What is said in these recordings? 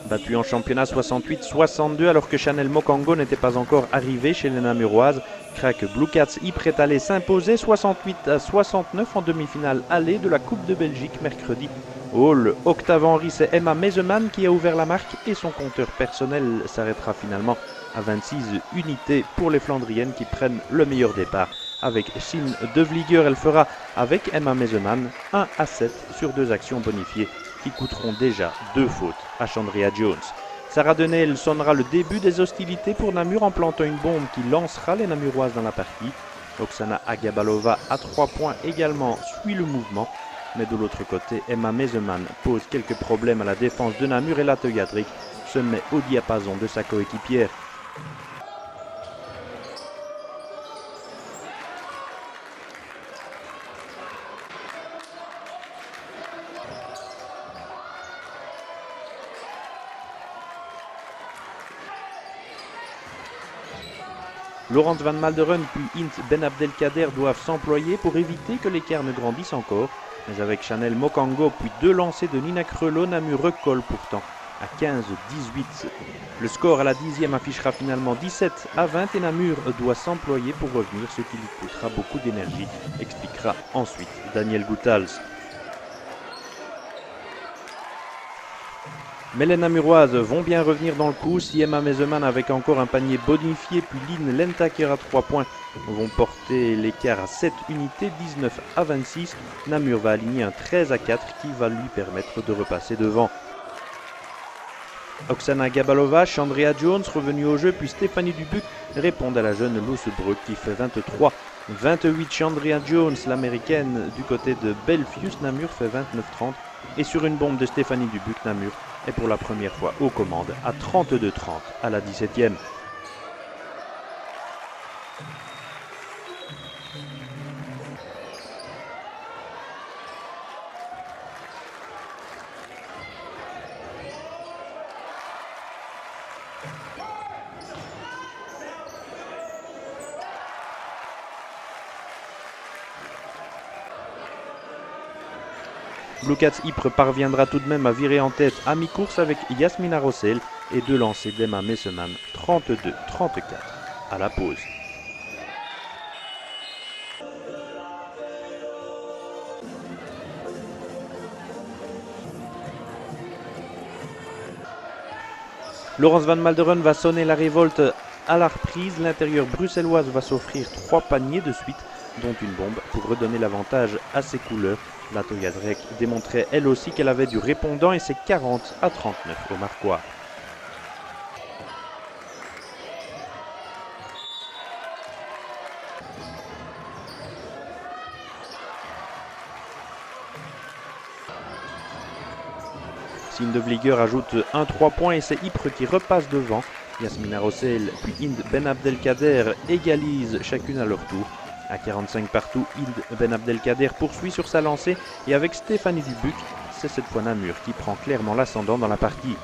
Battue en championnat 68-62 alors que Chanel Mokango n'était pas encore arrivée chez les Namuroises. Crack Blue Cats Ypres est allé s'imposer 68-69 en demi-finale aller de la Coupe de Belgique mercredi. Hall, Octave Henry, c'est Emma Mezeman qui a ouvert la marque et son compteur personnel s'arrêtera finalement à 26 unités pour les Flandriennes qui prennent le meilleur départ. Avec Sine De Vlieger, elle fera avec Emma Mezeman 1-7 sur 2 actions bonifiées qui coûteront déjà 2 fautes à Chandria Jones. Sarah Denel sonnera le début des hostilités pour Namur en plantant une bombe qui lancera les Namuroises dans la partie. Oksana Agabalova à 3 points également suit le mouvement. Mais de l'autre côté, Emma Mezeman pose quelques problèmes à la défense de Namur et la Teujadrik se met au diapason de sa coéquipière. Laurence Van Malderen puis Int Ben Abdelkader doivent s'employer pour éviter que l'écart ne grandisse encore. Mais avec Chanel Mokango puis 2 lancers de Nina Krello, Namur recolle pourtant à 15-18. Le score à la 10e affichera finalement 17-20 et Namur doit s'employer pour revenir, ce qui lui coûtera beaucoup d'énergie, expliquera ensuite Daniel Goethals. Mais les Namuroises vont bien revenir dans le coup si Emma Mezeman avec encore un panier bonifié puis Lynn Lentaker à 3 points vont porter l'écart à 7 unités, 19-26. Namur va aligner un 13-4 qui va lui permettre de repasser devant. Oksana Gabalova, Chandria Jones revenue au jeu puis Stéphanie Dubuc répondent à la jeune Luce Brück qui fait 23-28. Chandria Jones, l'américaine du côté de Belfius, Namur fait 29-30 et sur une bombe de Stéphanie Dubuc, Namur est pour la première fois aux commandes à 32-30 à la 17e. Blue Cats Ypres parviendra tout de même à virer en tête à mi-course avec Yasmina Rossel et 2 lancers d'Emma Mezeman, 32-34 à la pause. Laurence Van Malderen va sonner la révolte à la reprise. L'intérieur bruxelloise va s'offrir 3 paniers de suite, dont une bombe pour redonner l'avantage à ses couleurs. La Teujadrik démontrait elle aussi qu'elle avait du répondant et c'est 40-39 au marquoir. Sine De Vlieger ajoute un 3 points et c'est Ypres qui repasse devant. Yasmina Rossel puis Inde Ben Abdelkader égalisent chacune à leur tour. À 45 partout, Inde Ben Abdelkader poursuit sur sa lancée et avec Stéphanie Dubuc, c'est cette fois Namur qui prend clairement l'ascendant dans la partie.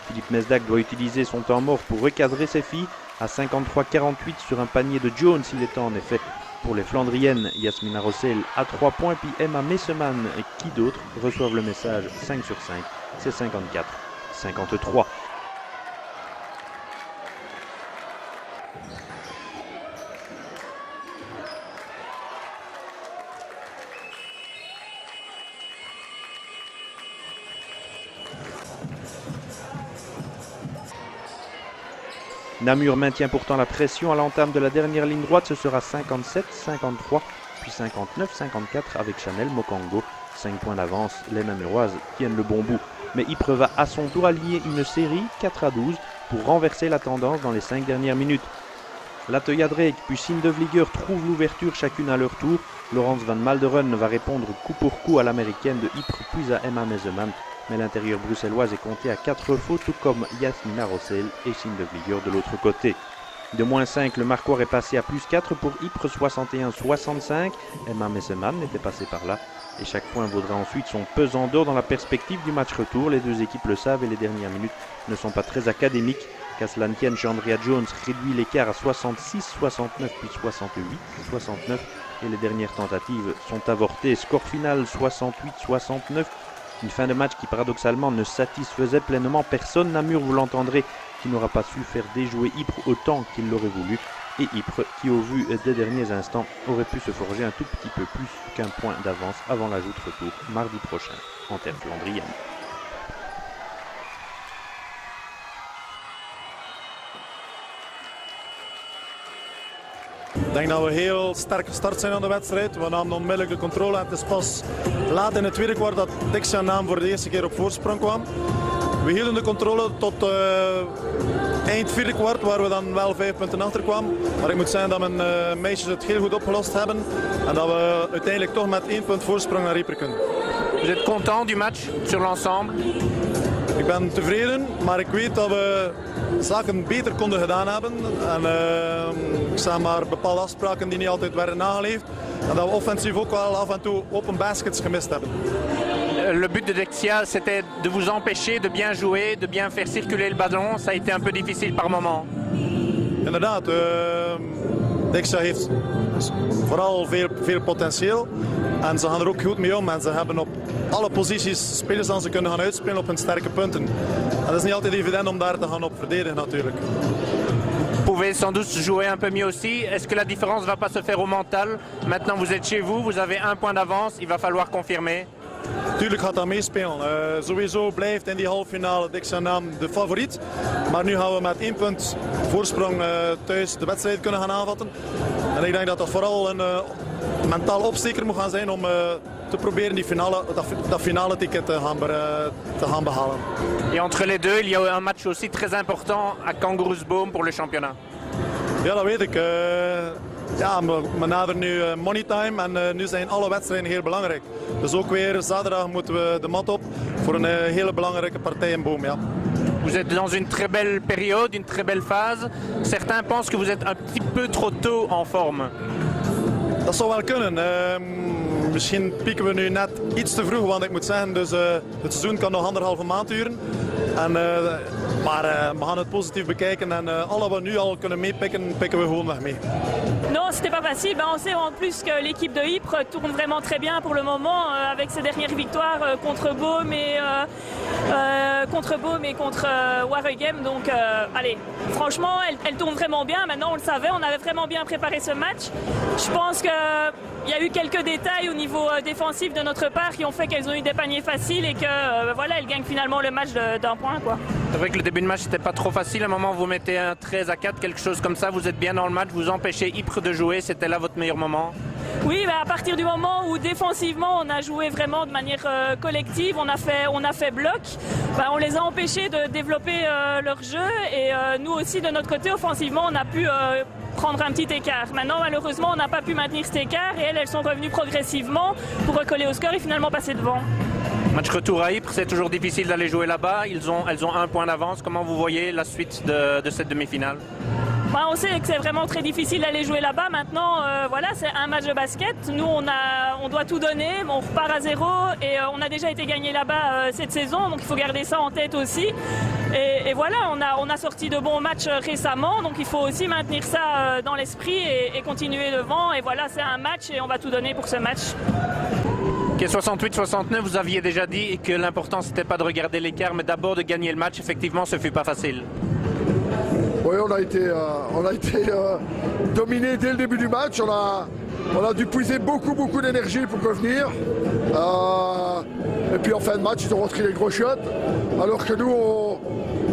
Philippe Mesdac doit utiliser son temps mort pour recadrer ses filles. À 53-48 sur un panier de Jones, il est temps en effet pour les Flandriennes. Yasmina Rossel à 3 points, puis Emma Mezeman et qui d'autre reçoivent le message 5 sur 5. C'est 54-53. Namur maintient pourtant la pression à l'entame de la dernière ligne droite. Ce sera 57-53, puis 59-54 avec Chanel Mokango. 5 points d'avance, les Namuroises tiennent le bon bout. Mais Ypres va à son tour aligner une série 4-12 pour renverser la tendance dans les 5 dernières minutes. La Teujadrik puis Sine De Vlieger trouvent l'ouverture chacune à leur tour. Laurence Van Malderen va répondre coup pour coup à l'américaine de Ypres puis à Emma Mezeman. Mais l'intérieur bruxelloise est compté à 4 fautes, tout comme Yasmina Rossel et Sindegliger de l'autre côté. De -5, le marquoir est passé à +4 pour Ypres 61-65. Emma Messeman n'était passée par là. Et chaque point vaudra ensuite son pesant d'or dans la perspective du match retour. Les deux équipes le savent et les dernières minutes ne sont pas très académiques. Qu'à cela ne tienne, Chandria Jones réduit l'écart à 66-69 puis 68-69. Et les dernières tentatives sont avortées. Score final 68-69. Une fin de match qui paradoxalement ne satisfaisait pleinement personne. Namur, vous l'entendrez, qui n'aura pas su faire déjouer Ypres autant qu'il l'aurait voulu. Et Ypres qui, au vu des derniers instants, aurait pu se forger un tout petit peu plus qu'un point d'avance avant l'ajout de retour mardi prochain en terre flandrienne. Ik denk dat we heel sterk gestart zijn aan de wedstrijd. We namen onmiddellijk de controle en het is pas laat in het tweede kwart dat Dixia Naam voor de eerste keer op voorsprong kwam. We hielden de controle tot eind vierde kwart, waar we dan wel 5 punten achter kwamen. Maar ik moet zeggen dat mijn meisjes het heel goed opgelost hebben en dat we uiteindelijk toch met 1 punt voorsprong naar Ypres kunnen. Vous êtes content du match sur l'ensemble? Ik ben tevreden, maar ik weet dat we zaken beter konden gedaan hebben. En ik zag maar bepaalde afspraken die niet altijd werden nageleefd. En dat we offensief ook wel af en toe open baskets gemist hebben. Le but de Dexia, c'était de vous empêcher de bien jouer, de bien faire circuler le ballon. Ça a été un peu difficile par moment. Inderdaad, Dexia heeft vooral veel potentieel. En ze gaan er ook goed mee om. En ze hebben op alle posities spelers aan ze kunnen gaan uitspelen op hun sterke punten. En dat is niet altijd evident om daar te gaan op verdedigen natuurlijk. Vous pouvez sans doute jouer un peu mieux aussi. Est-ce que la différence ne va pas se faire au mental? Maintenant vous êtes chez vous, vous avez 1 point d'avance, il va falloir confirmer. Tuurlijk gaat dat meespelen. Sowieso blijft in die halve finale Dixia Naam de favoriet. Maar nu gaan we met 1 punt voorsprong thuis de wedstrijd kunnen gaan aanvatten. En ik denk dat dat vooral een mentaal opsteker moet gaan zijn om te proberen die finale, dat finale ticket te gaan behalen. Et entre les deux, il y a un match aussi très important à Kangaroosboom pour le championnat. Ja, dat weet ik. Ja, we naderen nu money time en nu zijn alle wedstrijden heel belangrijk. Dus ook weer zaterdag moeten we de mat op voor een hele belangrijke partij in Boom. Ja. Vous êtes dans une très belle période, une très belle phase. Certains pensent que vous êtes un petit peu trop tôt en forme. Dat zou wel kunnen. Misschien pieken we nu net iets te vroeg, want ik moet zeggen, dus, het seizoen kan nog 1,5 maand duren. En, maar we gaan het positief bekijken en alle wat we nu al kunnen meepikken, pikken we gewoon weg mee. Non, c'était pas facile. On sait en plus que l'équipe de Ypres tourne vraiment très bien pour le moment avec ses dernières victoires contre Boom et contre Waregem. Donc, allez, franchement, elle tourne vraiment bien. Maintenant, on le savait, on avait vraiment bien préparé ce match. Je pense qu'il y a eu quelques détails au niveau défensif de notre part qui ont fait qu'elles ont eu des paniers faciles et que voilà, elles gagnent finalement le match d'1 point, quoi. C'est vrai que le début de match n'était pas trop facile. À un moment, vous mettez un 13-4, quelque chose comme ça. Vous êtes bien dans le match, vous empêchez Ypres de jouer. C'était là votre meilleur moment? Oui, à partir du moment où défensivement on a joué vraiment de manière collective, on a fait bloc, on les a empêchés de développer leur jeu et nous aussi de notre côté offensivement on a pu prendre un petit écart. Maintenant malheureusement on n'a pas pu maintenir cet écart et elles sont revenues progressivement pour recoller au score et finalement passer devant. Match retour à Ypres, c'est toujours difficile d'aller jouer là-bas. Elles ont 1 point d'avance. Comment vous voyez la suite de cette demi-finale? On sait que c'est vraiment très difficile d'aller jouer là-bas. Maintenant, voilà, c'est un match de basket. Nous, on doit tout donner. On repart à 0 et on a déjà été gagné là-bas cette saison. Donc, il faut garder ça en tête aussi. Et voilà, on a sorti de bons matchs récemment. Donc, il faut aussi maintenir ça dans l'esprit et continuer devant. Et voilà, c'est un match et on va tout donner pour ce match. Okay, 68-69, vous aviez déjà dit que l'important, c'était pas de regarder l'écart, mais d'abord de gagner le match. Effectivement, ce fut pas facile. Oui, on a été dominé dès le début du match. On a dû puiser beaucoup d'énergie pour revenir. Et puis en fin de match, ils ont rentré les gros shots. Alors que nous,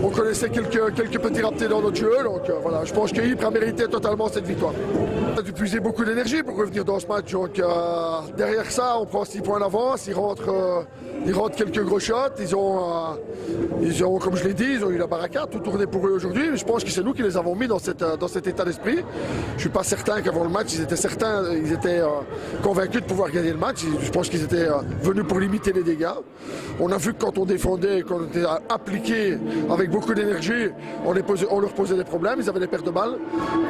on connaissait quelques petits ratés dans notre jeu. Donc voilà, je pense que Ypres a mérité totalement cette victoire. On a dû puiser beaucoup d'énergie pour revenir dans ce match. Donc derrière ça, on prend 6 points d'avance. Ils rentrent ils rentrent quelques gros shots, ils ont, comme je l'ai dit, ils ont eu la baraka, tout tourné pour eux aujourd'hui. Mais je pense que c'est nous qui les avons mis dans cet état d'esprit. Je ne suis pas certain qu'avant le match, ils étaient convaincus de pouvoir gagner le match. Je pense qu'ils étaient venus pour limiter les dégâts. On a vu que quand on défendait, quand on était appliqué avec beaucoup d'énergie, on leur posait des problèmes, ils avaient des pertes de balles.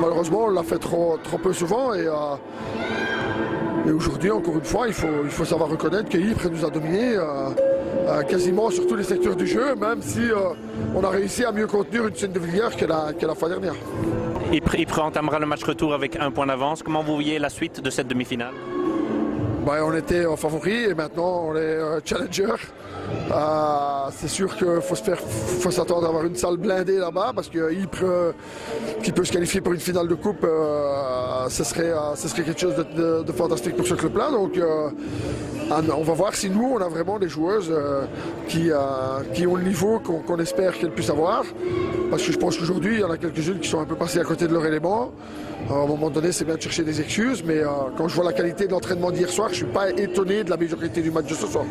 Malheureusement, on l'a fait trop peu souvent. Et aujourd'hui, encore une fois, il faut savoir reconnaître que Ypres nous a dominés quasiment sur tous les secteurs du jeu, même si on a réussi à mieux contenir une scène de vigueur que la fois dernière. Ypres entamera le match retour avec 1 point d'avance. Comment vous voyez la suite de cette demi-finale? On était favoris et maintenant on est challenger. C'est sûr qu'il faut s'attendre à avoir une salle blindée là-bas parce que Ypres qui peut se qualifier pour une finale de coupe, ce serait quelque chose de fantastique pour ce club-là. Donc on va voir si nous on a vraiment des joueuses qui ont le niveau qu'on espère qu'elles puissent avoir. Parce que je pense qu'aujourd'hui il y en a quelques-unes qui sont un peu passées à côté de leur élément. À un moment donné, c'est bien de chercher des excuses, mais quand je vois la qualité de l'entraînement d'hier soir, je ne suis pas étonné de la majorité du match de ce soir.